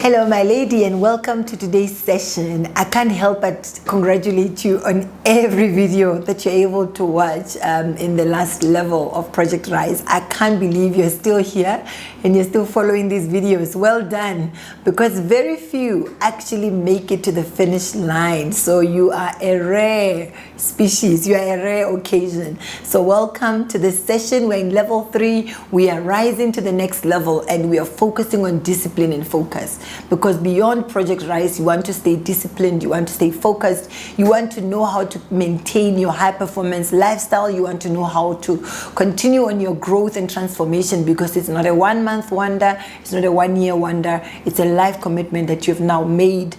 Hello my lady, and welcome to today's session. I can't help but congratulate you on every video that you're able to watch in the last level of Project Rise. I can't believe you're still here and you're still following these videos. Well done, because very few actually make it to the finish line. So you are a rare species, you are a rare occasion. So welcome to this session. We're in level 3. We are rising to the next level and we are focusing on discipline and focus. Because beyond Project Rise, you want to stay disciplined, you want to stay focused, you want to know how to maintain your high performance lifestyle, you want to know how to continue on your growth and transformation, because it's not a 1 month wonder, it's not a 1 year wonder, it's a life commitment that you've now made.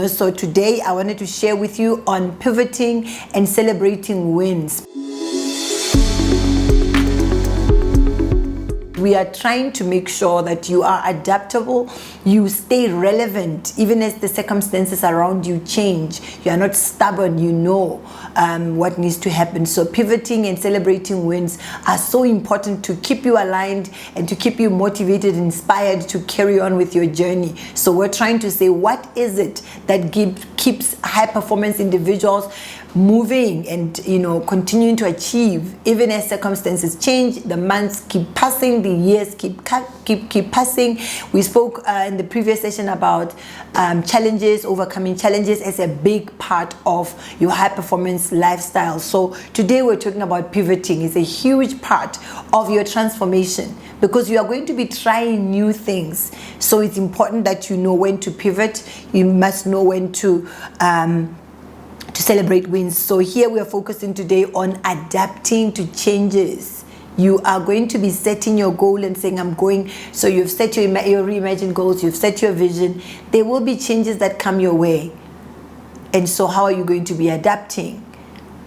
So today I wanted to share with you on pivoting and celebrating wins. We are trying to make sure that you are adaptable, you stay relevant even as the circumstances around you change. You are not stubborn, you know what needs to happen. So pivoting and celebrating wins are so important to keep you aligned and to keep you motivated, inspired to carry on with your journey. So we're trying to say, what is it that keeps high performance individuals moving and continuing to achieve even as circumstances change? The months keep passing, the years keep passing. We spoke in the previous session about challenges, overcoming challenges as a big part of your high performance lifestyle. So today we're talking about pivoting. It's a huge part of your transformation because you are going to be trying new things. So it's important that you know when to pivot. You must know when to celebrate wins. So here we are focusing today on adapting to changes. You are going to be setting your goal and saying, I'm going. So you've set your reimagined goals, you've set your vision. There will be changes that come your way. And so how are you going to be adapting?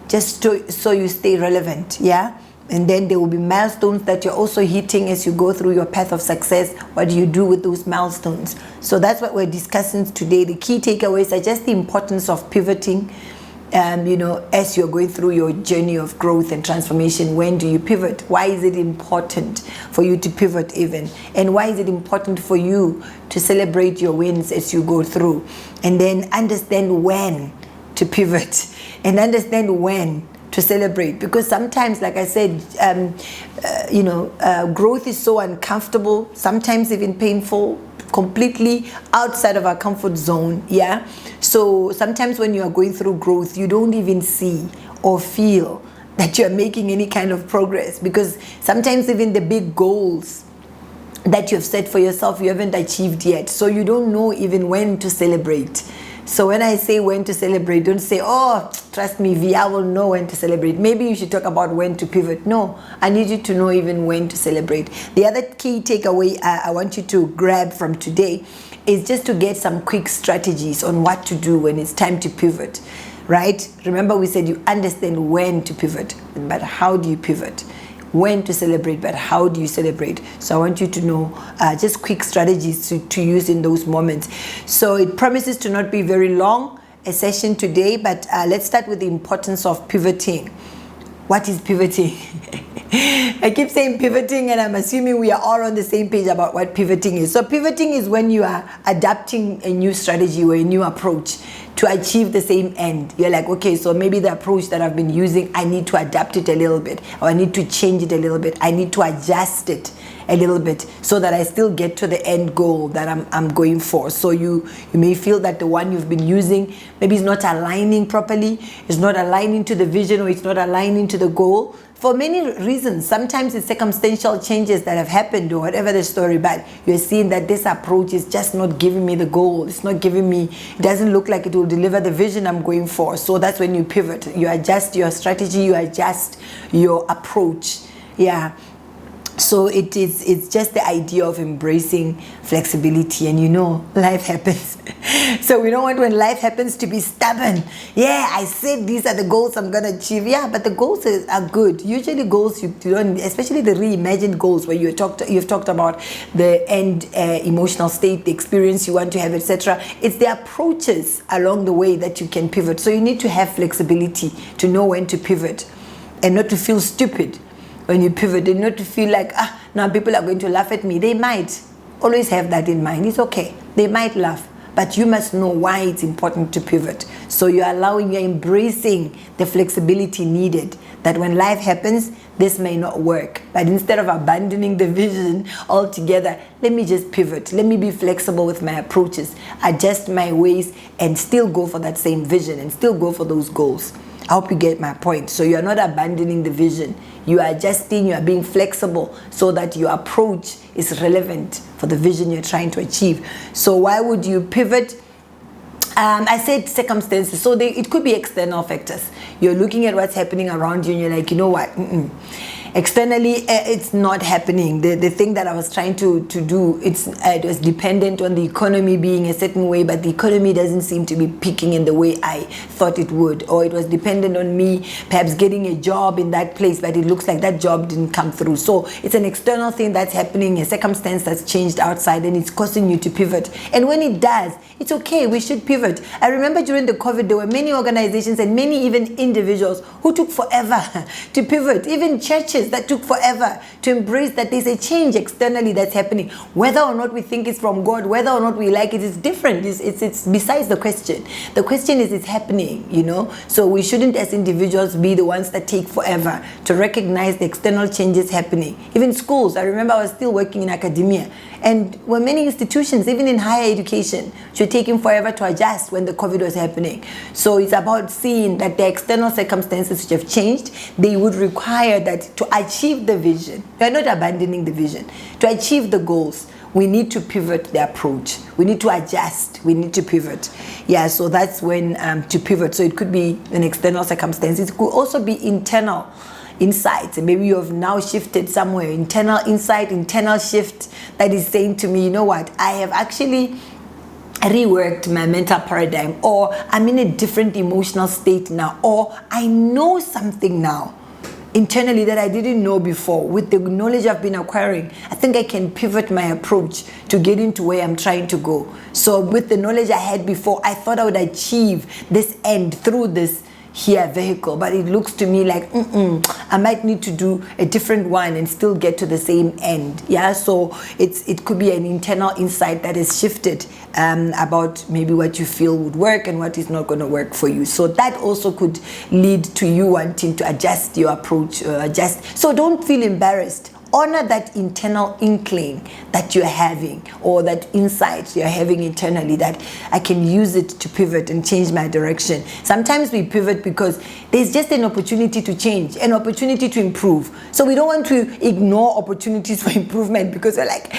Just so you stay relevant, yeah? And then there will be milestones that you're also hitting as you go through your path of success. What do you do with those milestones? So that's what we're discussing today. The key takeaways are just the importance of pivoting. As you're going through your journey of growth and transformation. When do you pivot? Why is it important for you to pivot even? And why is it important for you to celebrate your wins as you go through? And then understand when to pivot and understand when to celebrate. Because sometimes, like I said, growth is so uncomfortable, sometimes even painful, completely outside of our comfort zone, yeah? So sometimes when you are going through growth, you don't even see or feel that you're making any kind of progress, because sometimes even the big goals that you've set for yourself, you haven't achieved yet. So you don't know even when to celebrate. So when I say when to celebrate, don't say, oh, trust me, V, I will know when to celebrate. Maybe you should talk about when to pivot. No, I need you to know even when to celebrate. The other key takeaway I want you to grab from today is just to get some quick strategies on what to do when it's time to pivot, right? Remember we said you understand when to pivot, but how do you pivot? When to celebrate, but how do you celebrate? So I want you to know just quick strategies to use in those moments. So it promises to not be very long, a session today, but let's start with the importance of pivoting. What is pivoting? I keep saying pivoting, and I'm assuming we are all on the same page about what pivoting is. So pivoting is when you are adapting a new strategy or a new approach to achieve the same end. You're like, okay, so maybe the approach that I've been using, I need to adapt it a little bit, or I need to change it a little bit. I need to adjust it a little bit so that I still get to the end goal that I'm going for. So you may feel that the one you've been using maybe is not aligning properly, it's not aligning to the vision, or it's not aligning to the goal. For many reasons. Sometimes it's circumstantial changes that have happened or whatever the story, but you're seeing that this approach is just not giving me the goal. It's not giving me, it doesn't look like it will deliver the vision I'm going for. So that's when you pivot. You adjust your strategy, you adjust your approach. Yeah. So it's just the idea of embracing flexibility, and life happens. So we don't want when life happens to be stubborn. Yeah, I said these are the goals I'm going to achieve. Yeah, but the goals are good. Usually goals, you don't, especially the reimagined goals where you've talked about the end emotional state, the experience you want to have, etc. It's the approaches along the way that you can pivot. So you need to have flexibility to know when to pivot and not to feel stupid when you pivot, and not to feel like, now people are going to laugh at me. They might. Always have that in mind. It's okay. They might laugh, but you must know why it's important to pivot. So you're embracing the flexibility needed, that when life happens, this may not work. But instead of abandoning the vision altogether, let me just pivot. Let me be flexible with my approaches, adjust my ways, and still go for that same vision and still go for those goals. I hope you get my point. So you're not abandoning the vision. You are adjusting, you are being flexible so that your approach is relevant for the vision you're trying to achieve. So why would you pivot? I said circumstances, so it could be external factors. You're looking at what's happening around you and you're like, you know what, externally it's not happening. The thing that I was trying to do, it was dependent on the economy being a certain way, but the economy doesn't seem to be picking in the way I thought it would. Or it was dependent on me perhaps getting a job in that place, but it looks like that job didn't come through. So it's an external thing that's happening, a circumstance that's changed outside, and it's causing you to pivot. And when it does, it's okay, we should pivot. I remember during the COVID, there were many organizations and many even individuals who took forever to pivot, even churches that took forever to embrace that there's a change externally that's happening. Whether or not we think it's from God, whether or not we like it, is different. It's besides the question. The question is, it's happening, you know? So we shouldn't as individuals be the ones that take forever to recognize the external changes happening. Even schools, I remember I was still working in academia, and were many institutions, even in higher education, which were taking forever to adjust when the COVID was happening. So it's about seeing that the external circumstances which have changed, they would require that to achieve the vision. We are not abandoning the vision. To achieve the goals, we need to pivot the approach. We need to adjust. We need to pivot. Yeah, so that's when to pivot. So it could be an external circumstances. It could also be internal insights, and maybe you have now shifted somewhere. Internal insight, internal shift that is saying to me, you know what, I have actually reworked my mental paradigm, or I'm in a different emotional state now, or I know something now internally that I didn't know before. With the knowledge I've been acquiring, I think I can pivot my approach to get into where I'm trying to go. So with the knowledge I had before, I thought I would achieve this end through this here vehicle, but it looks to me like I might need to do a different one and still get to the same end. Yeah, so it could be an internal insight that is shifted about maybe what you feel would work and what is not going to work for you. So that also could lead to you wanting to adjust your approach, so don't feel embarrassed. Honor that internal inkling that you're having, or that insight you're having internally, that I can use it to pivot and change my direction. Sometimes we pivot because there's just an opportunity to change, an opportunity to improve. So we don't want to ignore opportunities for improvement because we're like,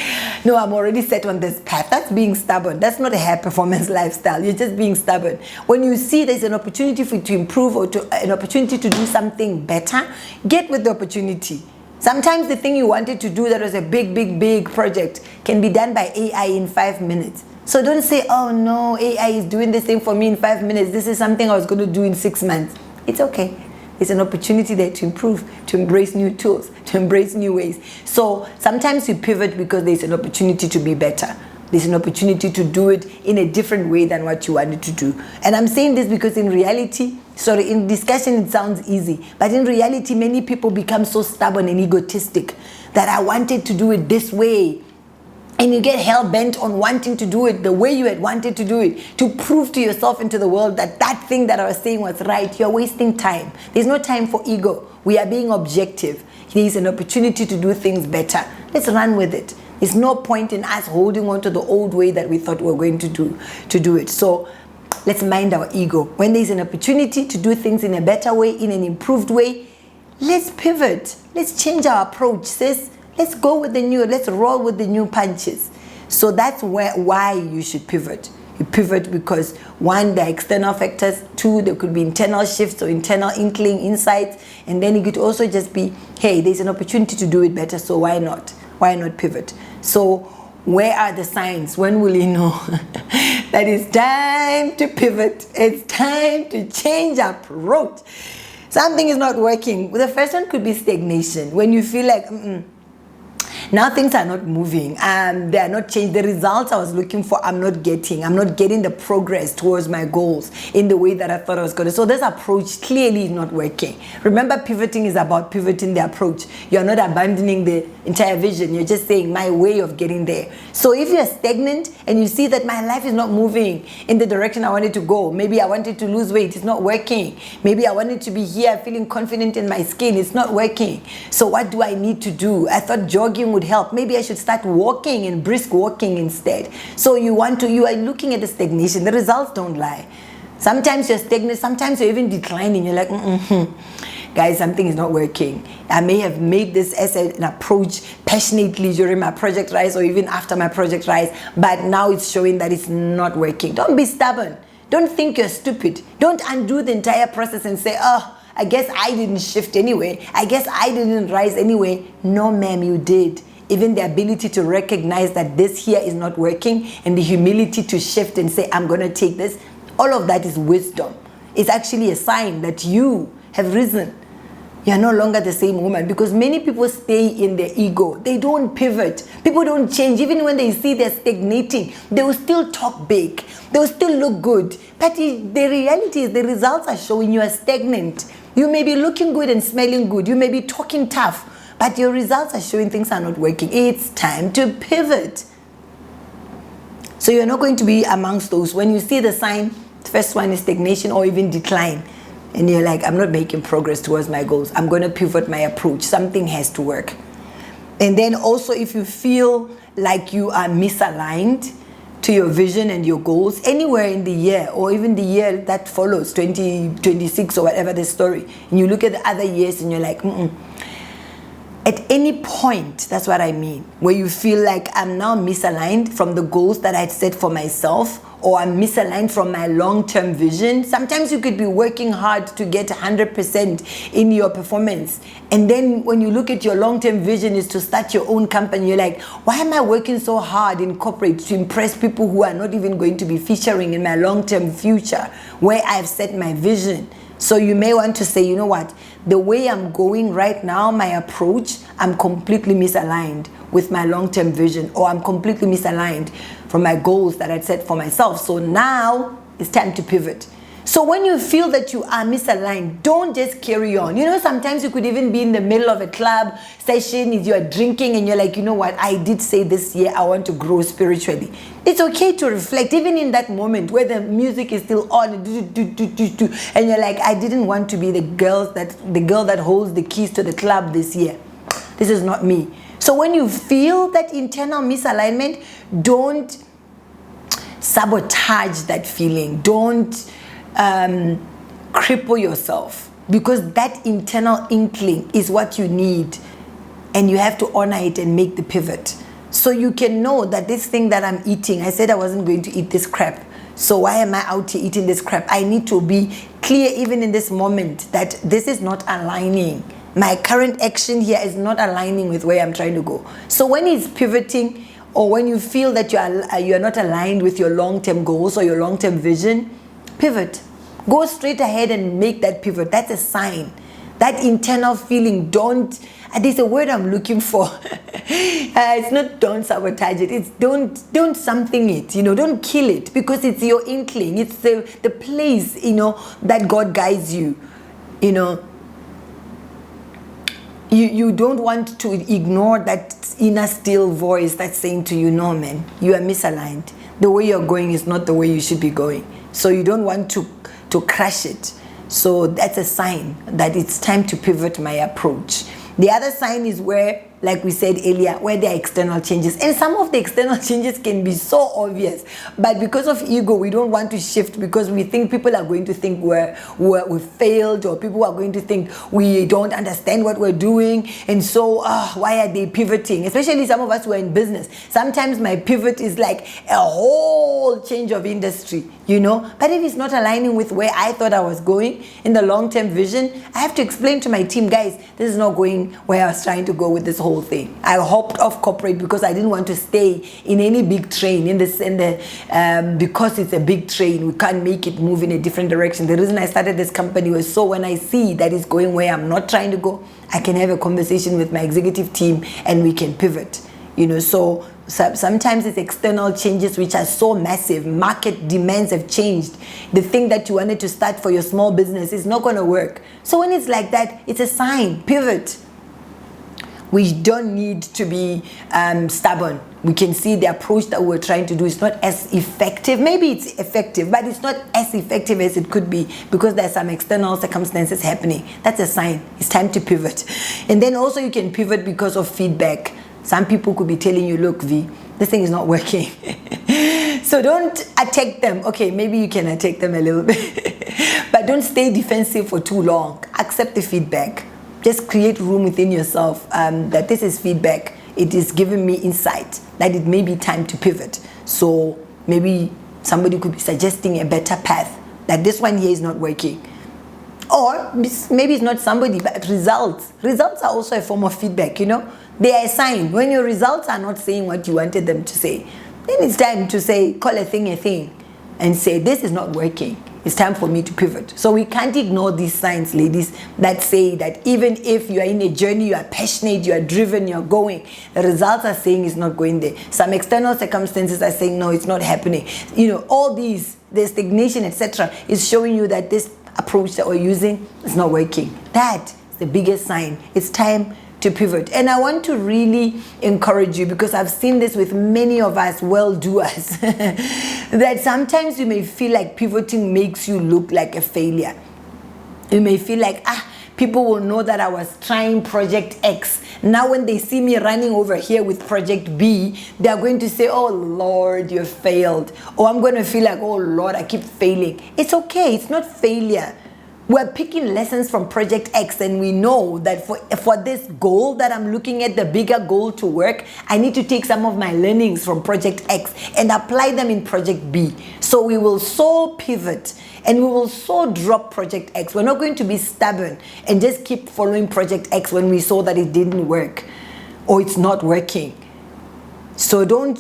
no, I'm already set on this path. That's being stubborn. That's not a high performance lifestyle. You're just being stubborn. When you see there's an opportunity for you to improve, or an opportunity to do something better, get with the opportunity. Sometimes the thing you wanted to do that was a big project can be done by AI in 5 minutes. So don't say, oh no, AI is doing this thing for me in 5 minutes. This is something I was going to do in 6 months. It's okay. It's an opportunity there to improve, to embrace new tools, to embrace new ways. So sometimes you pivot because there's an opportunity to be better. There's an opportunity to do it in a different way than what you wanted to do. And I'm saying this because in reality, in discussion it sounds easy, but in reality many people become so stubborn and egotistic that I wanted to do it this way. And you get hell-bent on wanting to do it the way you had wanted to do it, to prove to yourself and to the world that that thing that I was saying was right. You're wasting time. There's no time for ego. We are being objective. There's an opportunity to do things better. Let's run with it. There's no point in us holding on to the old way that we thought we were going to do it. So let's mind our ego. When there's an opportunity to do things in a better way, in an improved way, let's pivot. Let's change our approach, sis. Let's go with the new. Let's roll with the new punches. So that's why you should pivot. You pivot because, one, the external factors. Two, there could be internal shifts or internal inkling, insights. And then it could also just be, hey, there's an opportunity to do it better, so why not? Why not pivot? So where are the signs? When will you know that it's time to pivot? It's time to change approach. Something is not working. The first one could be stagnation. When you feel like, Now things are not moving. They are not changed. The results I was looking for, I'm not getting. I'm not getting the progress towards my goals in the way that I thought I was going to. So this approach clearly is not working. Remember, pivoting is about pivoting the approach. You're not abandoning the entire vision. You're just saying my way of getting there. So if you're stagnant and you see that my life is not moving in the direction I wanted to go, maybe I wanted to lose weight, it's not working. Maybe I wanted to be here feeling confident in my skin, it's not working. So what do I need to do? I thought jogging would help. Maybe I should start walking and brisk walking instead. So you are looking at the stagnation. The results don't lie. Sometimes you're stagnant, sometimes you're even declining. You're like, guys, something is not working. I may have made this as an approach passionately during my Project Rise or even after my Project Rise, but now it's showing that it's not working. Don't be stubborn. Don't think you're stupid. Don't undo the entire process and say, oh, I guess I didn't shift anyway. I guess I didn't rise anyway. No, ma'am, you did. Even the ability to recognize that this here is not working and the humility to shift and say, I'm going to take this, all of that is wisdom. It's actually a sign that you have risen. You're no longer the same woman, because many people stay in their ego. They don't pivot. People don't change. Even when they see they're stagnating, they will still talk big. They will still look good. But the reality is the results are showing you are stagnant. You may be looking good and smelling good. You may be talking tough, but your results are showing things are not working. It's time to pivot. So you're not going to be amongst those. When you see the sign, the first one is stagnation or even decline, and you're like, I'm not making progress towards my goals, I'm going to pivot my approach. Something has to work. And then also, if you feel like you are misaligned to your vision and your goals anywhere in the year, or even the year that follows, 2026 or whatever the story, and you look at the other years and you're like, at any point, that's what I mean, where you feel like I'm now misaligned from the goals that I'd set for myself, or I'm misaligned from my long-term vision. Sometimes you could be working hard to get 100% in your performance, and then when you look at your long-term vision is to start your own company, you're like, why am I working so hard in corporate to impress people who are not even going to be featuring in my long-term future where I've set my vision? So you may want to say, you know what, the way I'm going right now, my approach, I'm completely misaligned with my long-term vision, or I'm completely misaligned from my goals that I'd set for myself. So now it's time to pivot. So when you feel that you are misaligned, don't just carry on. You know, sometimes you could even be in the middle of a club session, you're drinking and you're like, you know what, I did say this year I want to grow spiritually. It's okay to reflect, even in that moment where the music is still on, and you're like, I didn't want to be the girl that holds the keys to the club this year. This is not me. So when you feel that internal misalignment, don't sabotage that feeling. Don't cripple yourself, because that internal inkling is what you need, and you have to honor it and make the pivot. So you can know that this thing that I'm eating, I said I wasn't going to eat this crap. So why am I out here eating this crap? I need to be clear even in this moment that this is not aligning. My current action here is not aligning with where I'm trying to go. So when it's pivoting, or when you feel that you're not aligned with your long-term goals or your long-term vision, pivot. Go straight ahead and make that pivot. That's a sign. That internal feeling, there's a word I'm looking for. It's not don't sabotage it. It's don't something it, don't kill it, because it's your inkling. It's the place, that God guides you, You don't want to ignore that inner still voice that's saying to you, no man, you are misaligned. The way you're going is not the way you should be going. So you don't want to crash it. So that's a sign that it's time to pivot my approach. The other sign is where, like we said earlier, where there are external changes. And some of the external changes can be so obvious, but because of ego, we don't want to shift, because we think people are going to think we failed, or people are going to think we don't understand what we're doing. And so, why are they pivoting? Especially some of us who are in business. Sometimes my pivot is like a whole change of industry, But if it's not aligning with where I thought I was going in the long-term vision, I have to explain to my team, guys, this is not going where I was trying to go with this whole whole thing. I hopped off corporate because I didn't want to stay in any big train because it's a big train, we can't make it move in a different direction. The reason I started this company was so when I see that it's going where I'm not trying to go, I can have a conversation with my executive team and we can pivot. So sometimes it's external changes which are so massive. Market demands have changed. The thing that you wanted to start for your small business is not going to work. So when it's like that, it's a sign. Pivot. We don't need to be stubborn. We can see the approach that we're trying to do is not as effective. Maybe it's effective, but it's not as effective as it could be because there's some external circumstances happening. That's a sign. It's time to pivot. And then also you can pivot because of feedback. Some people could be telling you, look, V, this thing is not working. So don't attack them. Okay, maybe you can attack them a little bit, but don't stay defensive for too long. Accept the feedback. Just create room within yourself that this is feedback. It is giving me insight that it may be time to pivot. So maybe somebody could be suggesting a better path, that this one here is not working. Or maybe it's not somebody, but results. Results are also a form of feedback, They are a sign. When your results are not saying what you wanted them to say, then it's time to say, call a thing, and say, this is not working. It's time for me to pivot. So we can't ignore these signs, ladies, that say that even if you are in a journey, you are passionate, you are driven, you are going, the results are saying it's not going there. Some external circumstances are saying, no, it's not happening. All these, the stagnation, etc., is showing you that this approach that we're using is not working. That is the biggest sign. It's time to pivot. And I want to really encourage you, because I've seen this with many of us well-doers, that sometimes you may feel like pivoting makes you look like a failure. You may feel like, people will know that I was trying project X. Now when they see me running over here with project B, they are going to say, oh Lord, you failed. Or I'm going to feel like, oh Lord, I keep failing. It's okay. It's not failure. We're picking lessons from Project X, and we know that for this goal that I'm looking at, the bigger goal to work, I need to take some of my learnings from Project X and apply them in Project B. So we will so pivot and we will so drop Project X. We're not going to be stubborn and just keep following Project X when we saw that it didn't work or it's not working. So don't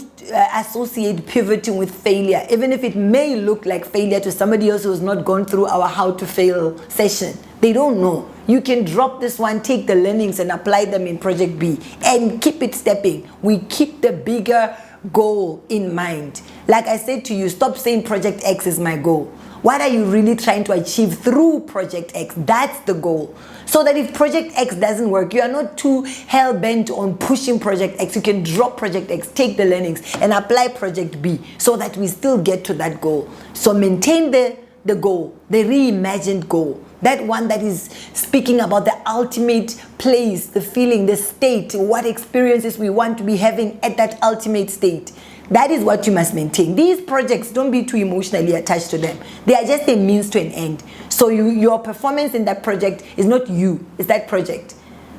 associate pivoting with failure, even if it may look like failure to somebody else who has not gone through our how to fail session. They don't know. You can drop this one, take the learnings and apply them in Project B and keep it stepping. We keep the bigger goal in mind. Like I said to you, stop saying Project X is my goal. What are you really trying to achieve through Project X? That's the goal. So that if Project X doesn't work, you are not too hell-bent on pushing Project X. You can drop Project X, take the learnings, and apply Project B so that we still get to that goal. So maintain the goal, the reimagined goal. That one that is speaking about the ultimate place, the feeling, the state, what experiences we want to be having at that ultimate state. That is what you must maintain. These projects, don't be too emotionally attached to them. They are just a means to an end. So your performance in that project is not you, it's that project.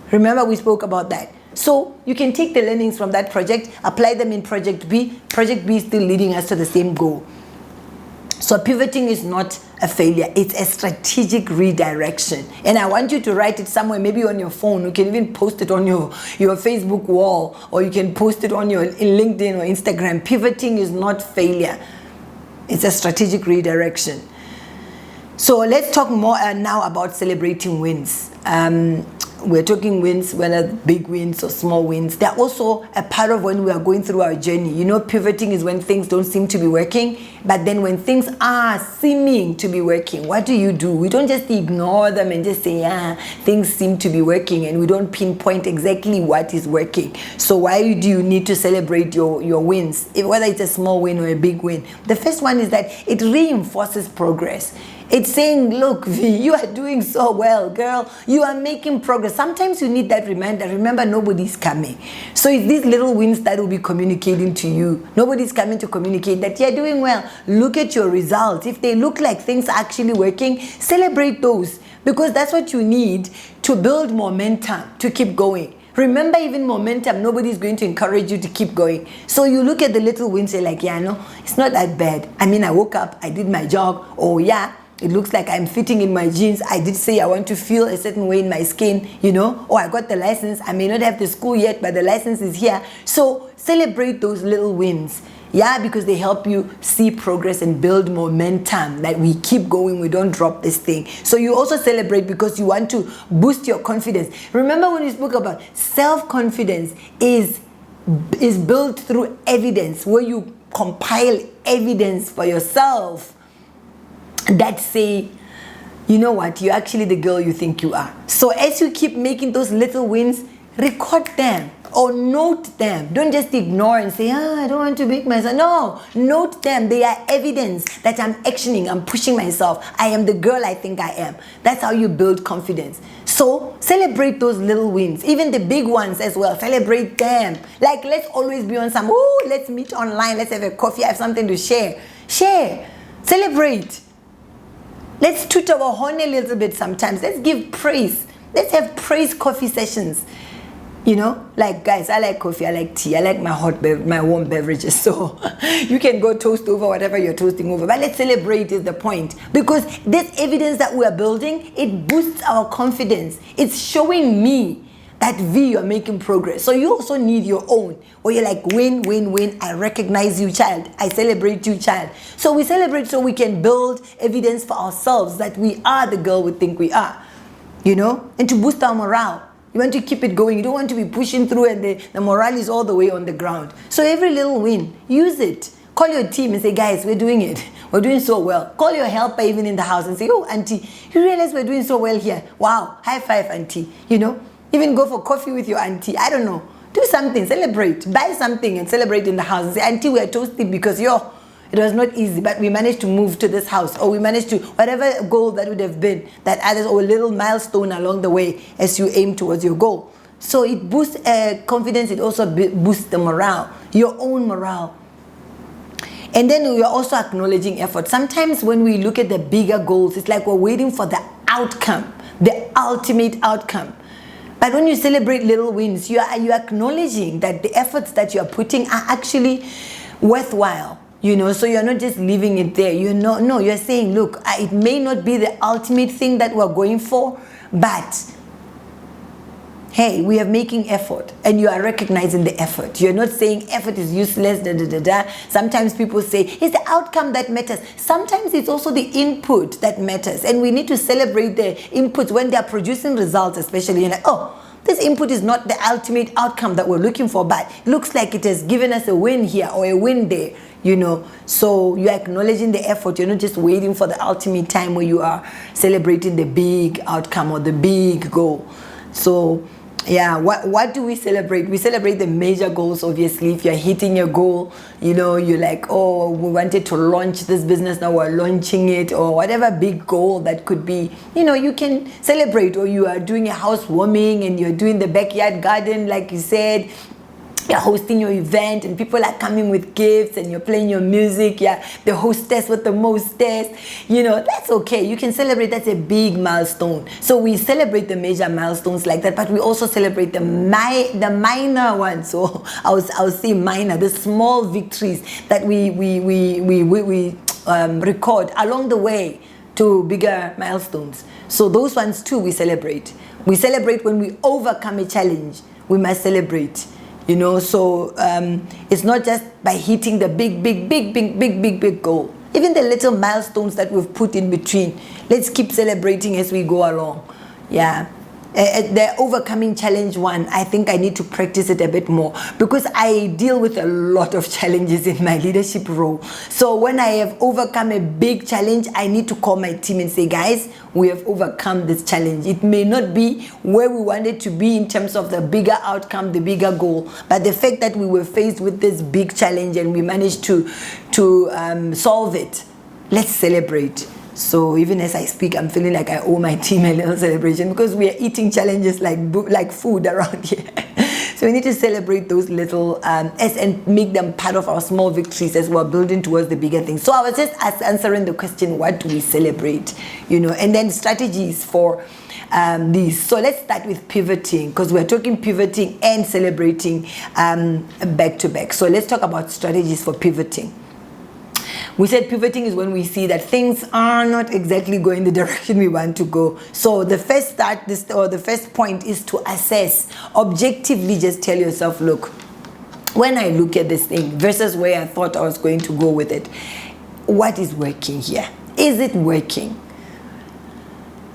Remember we spoke about that. So you can take the learnings from that project, apply them in Project B. Project B is still leading us to the same goal. So pivoting is not a failure, it's a strategic redirection. And I want you to write it somewhere, maybe on your phone. You can even post it on your Facebook wall, or you can post it on in LinkedIn or Instagram. Pivoting is not failure, it's a strategic redirection. So let's talk more now about celebrating wins. We're talking wins, whether big wins or small wins. They're also a part of when we are going through our journey. Pivoting is when things don't seem to be working, but then when things are seeming to be working, what do? We don't just ignore them and just say, things seem to be working, and we don't pinpoint exactly what is working. So why do you need to celebrate your wins, whether it's a small win or a big win? The first one is that it reinforces progress. It's saying, look, V, you are doing so well, girl. You are making progress. Sometimes you need that reminder. Remember, nobody's coming. So it's these little wins that will be communicating to you. Nobody's coming to communicate that you're doing well. Look at your results. If they look like things are actually working, celebrate those, because that's what you need to build momentum to keep going. Remember, even momentum, nobody's going to encourage you to keep going. So you look at the little wins, you're like, it's not that bad. I woke up, I did my job. Oh yeah, it looks like I'm fitting in my jeans. I did say I want to feel a certain way in my skin, you know, or I got the license. I may not have the school yet, but the license is here. So celebrate those little wins. Yeah, because they help you see progress and build momentum, that we keep going, we don't drop this thing. So you also celebrate because you want to boost your confidence. Remember when we spoke about self-confidence is built through evidence, where you compile evidence for yourself that say, you know what, you're actually the girl you think you are. So as you keep making those little wins, record them or note them. Don't just ignore and say, I don't want to make myself. No, note them. They are evidence that I'm actioning, I'm pushing myself. I am the girl I think I am. That's how you build confidence. So celebrate those little wins, even the big ones as well. Celebrate them. Like, let's always be on some, let's meet online, let's have a coffee, I have something to share. Share, celebrate. Let's toot our horn a little bit sometimes. Let's give praise. Let's have praise coffee sessions. You know, like, guys, I like coffee, I like tea, I like my warm beverages. So you can go toast over whatever you're toasting over. But let's celebrate is the point. Because this evidence that we are building, it boosts our confidence. It's showing me that you're making progress. So you also need your own, where you're like, win, win, win. I recognize you, child. I celebrate you, child. So we celebrate so we can build evidence for ourselves that we are the girl we think we are. You know, and to boost our morale. You want to keep it going. You don't want to be pushing through and the morale is all the way on the ground. So every little win, use it. Call your team and say, guys, we're doing it. We're doing so well. Call your helper even in the house and say, oh, auntie, you realize we're doing so well here. Wow, high five, auntie. You know, even go for coffee with your auntie. I don't know. Do something, celebrate. Buy something and celebrate in the house and say, auntie, we're toasting because it was not easy, but we managed to move to this house, or we managed to, whatever goal that would have been, that others, or a little milestone along the way as you aim towards your goal. So it boosts confidence, it also boosts the morale, your own morale. And then we are also acknowledging effort. Sometimes when we look at the bigger goals, it's like we're waiting for the outcome, the ultimate outcome. But when you celebrate little wins, you are acknowledging that the efforts that you are putting are actually worthwhile. You know, so you're not just leaving it there. You're saying, look, it may not be the ultimate thing that we're going for, but hey, we are making effort, and you are recognizing the effort. You're not saying effort is useless, Sometimes people say, it's the outcome that matters. Sometimes it's also the input that matters, and we need to celebrate the inputs when they are producing results, especially. Like, this input is not the ultimate outcome that we're looking for, but it looks like it has given us a win here or a win there. You know, so you're acknowledging the effort. You're not just waiting for the ultimate time where you are celebrating the big outcome or the big goal. So yeah, what do we celebrate? We celebrate the major goals, obviously. If you're hitting your goal, you know, you're like, oh, we wanted to launch this business, now we're launching it, or whatever big goal that could be. You know, you can celebrate, or you are doing a housewarming and you're doing the backyard garden, like you said. You're hosting your event and people are coming with gifts and you're playing your music. The hostess with the mostess. You know, that's okay. You can celebrate. That's a big milestone. So we celebrate the major milestones like that, but we also celebrate the minor ones. So I'll say minor, the small victories that we record along the way to bigger milestones. So those ones too we celebrate. We celebrate when we overcome a challenge. We must celebrate. You know, so it's not just by hitting the big goal. Even the little milestones that we've put in between, let's keep celebrating as we go along. Yeah. The overcoming challenge one, I think I need to practice it a bit more because I deal with a lot of challenges in my leadership role. So when I have overcome a big challenge, I need to call my team and say, guys, we have overcome this challenge. It may not be where we wanted to be in terms of the bigger outcome, the bigger goal, but the fact that we were faced with this big challenge and we managed to solve it, let's celebrate. So even as I speak, I'm feeling like I owe my team a little celebration because we are eating challenges like food around here. So we need to celebrate those little and make them part of our small victories as we're building towards the bigger things. So I was just answering the question, what do we celebrate? You know, and then strategies for these. So let's start with pivoting because we're talking pivoting and celebrating back to back. So let's talk about strategies for pivoting. We said pivoting is when we see that things are not exactly going the direction we want to go. So the first the first point is to assess. Objectively, just tell yourself, look, when I look at this thing versus where I thought I was going to go with it, what is working here? Is it working?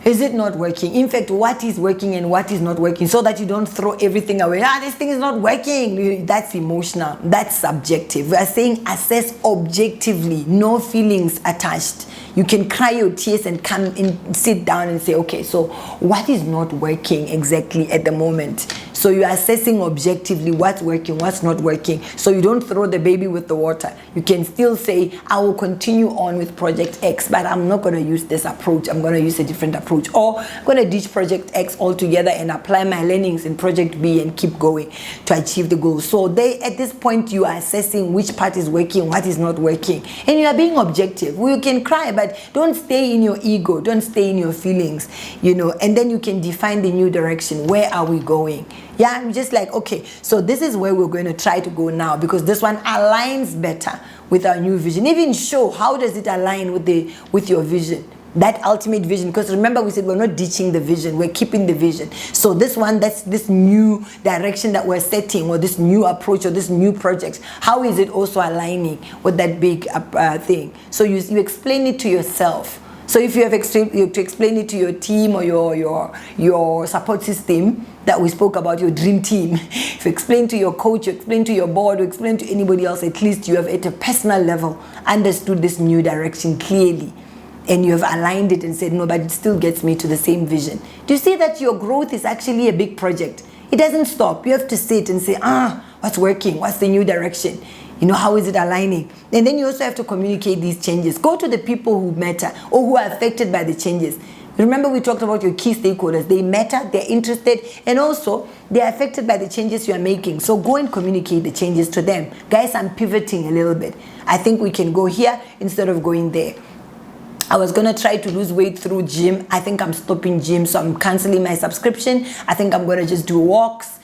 Is it not working? In fact, what is working and what is not working, so that you don't throw everything away. This thing is not working. That's emotional. That's subjective. We are saying assess objectively, no feelings attached. You can cry your tears and come and sit down and say, okay, so what is not working exactly at the moment? So you're assessing objectively what's working, what's not working. So you don't throw the baby with the water. You can still say, I will continue on with Project X, but I'm not going to use this approach. I'm going to use a different approach. Or I'm going to ditch Project X altogether and apply my learnings in Project B and keep going to achieve the goal. So at this point, you are assessing which part is working, what is not working. And you are being objective. You can cry, but don't stay in your ego. Don't stay in your feelings, and then you can define the new direction. Where are we going? Yeah, I'm just like, okay, so this is where we're going to try to go now, because this one aligns better with our new vision. Even show how does it align with your vision, that ultimate vision. Because remember, we said we're not ditching the vision, we're keeping the vision. So this one, that's this new direction that we're setting, or this new approach, or this new project, how is it also aligning with that big thing? So you explain it to yourself. So if you have to explain it to your team or your support system that we spoke about, your dream team, if you explain to your coach, you explain to your board, you explain to anybody else, at least you have at a personal level understood this new direction clearly, and you have aligned it and said, no, but it still gets me to the same vision. Do you see that your growth is actually a big project? It doesn't stop. You have to sit and say, what's working? What's the new direction? How is it aligning? And then you also have to communicate these changes. Go to the people who matter or who are affected by the changes. Remember, we talked about your key stakeholders. They matter, they're interested, and also they're affected by the changes you are making. So go and communicate the changes to them. Guys, I'm pivoting a little bit. I think we can go here instead of going there. I was going to try to lose weight through gym. I think I'm stopping gym, so I'm canceling my subscription. I think I'm going to just do walks,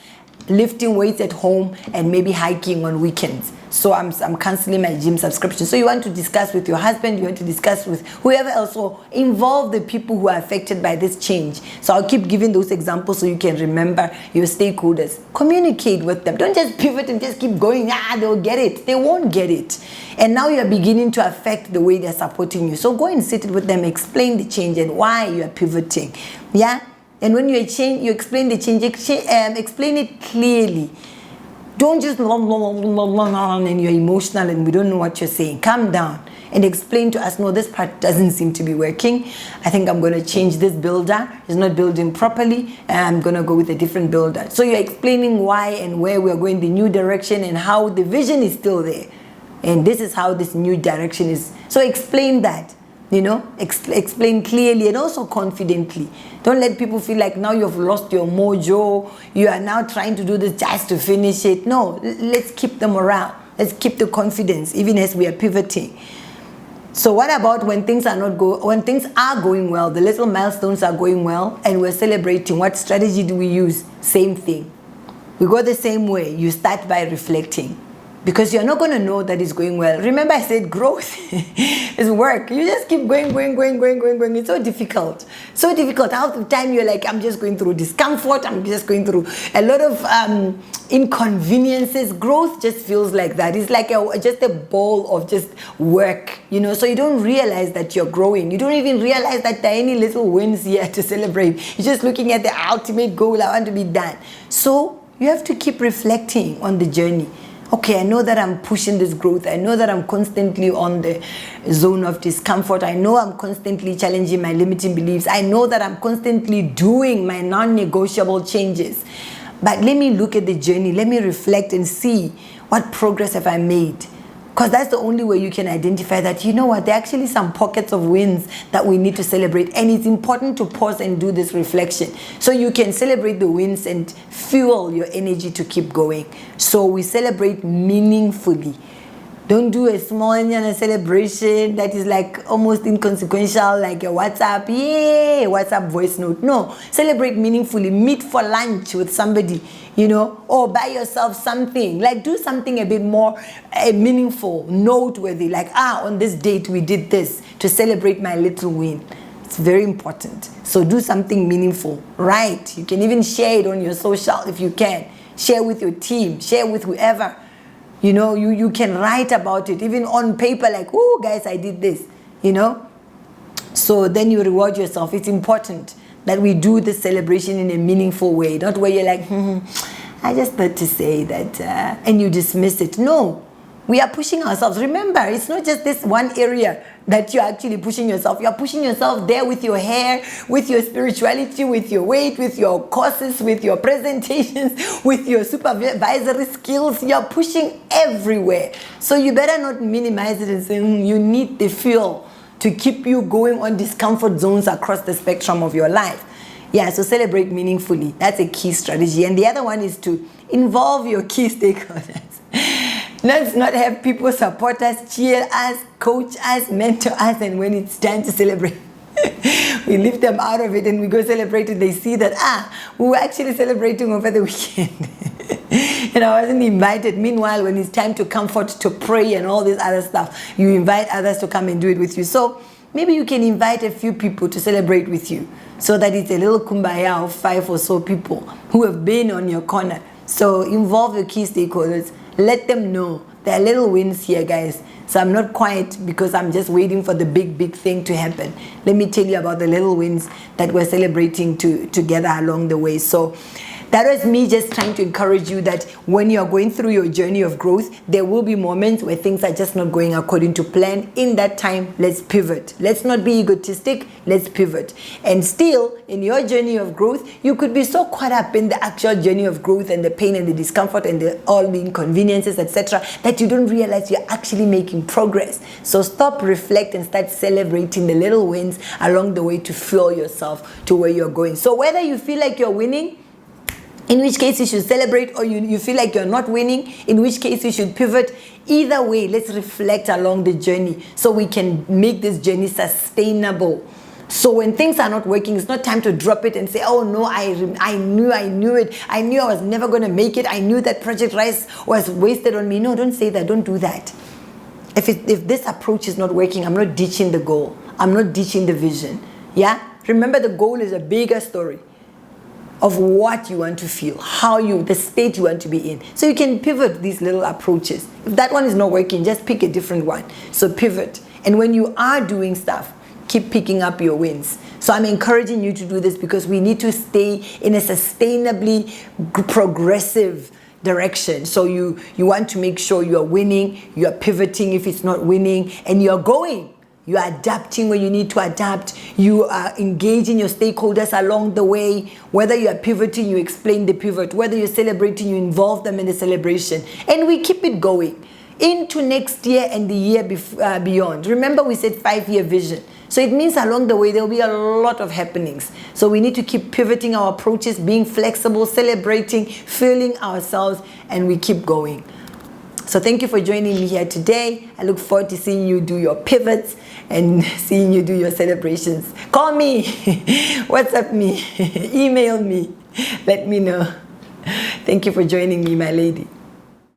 lifting weights at home, and maybe hiking on weekends. So I'm canceling my gym subscription. So you want to discuss with your husband, you want to discuss with whoever else, or involve the people who are affected by this change. So I'll keep giving those examples so you can remember your stakeholders. Communicate with them. Don't just pivot and just keep going. They'll get it. They won't get it. And now you're beginning to affect the way they're supporting you. So go and sit with them, explain the change and why you are pivoting. Yeah? And when you explain the change, explain it clearly. Don't just and you're emotional and we don't know what you're saying. Calm down and explain to us, no, this part doesn't seem to be working. I think I'm going to change this builder. It's not building properly. I'm going to go with a different builder. So you're explaining why and where we're going, the new direction, and how the vision is still there. And this is how this new direction is. So explain that. Explain clearly and also confidently. Don't let people feel like now you've lost your mojo. You are now trying to do this just to finish it. No, let's keep the morale. Let's keep the confidence, even as we are pivoting. So what about when things are when things are going well, the little milestones are going well, and we're celebrating? What strategy do we use? Same thing. We go the same way. You start by reflecting. Because you're not going to know that it's going well. Remember, I said growth is work. You just keep going. It's so difficult. So difficult. Half the time you're like, I'm just going through discomfort. I'm just going through a lot of inconveniences. Growth just feels like that. It's like just a ball of just work, So you don't realize that you're growing. You don't even realize that there are any little wins here to celebrate. You're just looking at the ultimate goal. I want to be done. So you have to keep reflecting on the journey. Okay, I know that I'm pushing this growth. I know that I'm constantly on the zone of discomfort. I know I'm constantly challenging my limiting beliefs. I know that I'm constantly doing my non-negotiable changes. But let me look at the journey. Let me reflect and see what progress have I made. Because that's the only way you can identify that, there are actually some pockets of wins that we need to celebrate. And it's important to pause and do this reflection so you can celebrate the wins and fuel your energy to keep going. So we celebrate meaningfully. Don't do a small celebration that is like almost inconsequential, like a WhatsApp, yay, WhatsApp voice note. No, celebrate meaningfully. Meet for lunch with somebody, or buy yourself something. Like do something a bit more meaningful, noteworthy. Like, on this date we did this to celebrate my little win. It's very important. So do something meaningful, right? You can even share it on your social if you can. Share with your team, share with whoever. You can write about it, even on paper, like, oh, guys, I did this, So then you reward yourself. It's important that we do the celebration in a meaningful way, not where you're like, I just thought to say that, and you dismiss it. No, we are pushing ourselves. Remember, it's not just this one area that you're actually pushing yourself. You're pushing yourself there with your hair, with your spirituality, with your weight, with your courses, with your presentations, with your supervisory skills. You're pushing everywhere. So you better not minimize it and say, you need the fuel to keep you going on discomfort zones across the spectrum of your life. Yeah, so celebrate meaningfully. That's a key strategy. And the other one is to involve your key stakeholders. Let's not have people support us, cheer us, coach us, mentor us, and when it's time to celebrate, we leave them out of it and we go celebrate it. They see that, we were actually celebrating over the weekend. And I wasn't invited. Meanwhile, when it's time to comfort, to pray and all this other stuff, you invite others to come and do it with you. So maybe you can invite a few people to celebrate with you so that it's a little kumbaya of 5 or so people who have been on your corner. So involve your key stakeholders. Let them know there are little wins here, guys. So I'm not quiet because I'm just waiting for the big thing to happen. Let me tell you about the little wins that we're celebrating together along the way. So that was me just trying to encourage you that when you're going through your journey of growth, there will be moments where things are just not going according to plan. In that time, let's pivot. Let's not be egotistic. Let's pivot. And still, in your journey of growth, you could be so caught up in the actual journey of growth and the pain and the discomfort and all the inconveniences, etc., that you don't realize you're actually making progress. So stop, reflect, and start celebrating the little wins along the way to fuel yourself to where you're going. So whether you feel like you're winning, in which case you should celebrate, or you feel like you're not winning, in which case you should pivot. Either way, let's reflect along the journey so we can make this journey sustainable. So when things are not working, it's not time to drop it and say, oh no, I knew it. I knew I was never going to make it. I knew that Project Rise was wasted on me. No, don't say that. Don't do that. If this approach is not working, I'm not ditching the goal. I'm not ditching the vision. Yeah? Remember, the goal is a bigger story of what you want to feel, the state you want to be in. So you can pivot these little approaches. If that one is not working, just pick a different one. So pivot. And when you are doing stuff, keep picking up your wins. So I'm encouraging you to do this because we need to stay in a sustainably progressive direction. So you want to make sure you are winning, you are pivoting if it's not winning, and you're going. You are adapting when you need to adapt. You are engaging your stakeholders along the way. Whether you are pivoting, you explain the pivot. Whether you're celebrating, you involve them in the celebration. And we keep it going into next year and the year beyond. Remember, we said 5-year vision. So it means along the way, there'll be a lot of happenings. So we need to keep pivoting our approaches, being flexible, celebrating, feeling ourselves, and we keep going. So thank you for joining me here today. I look forward to seeing you do your pivots and seeing you do your celebrations. Call me, WhatsApp me, email me, let me know. Thank you for joining me, my lady.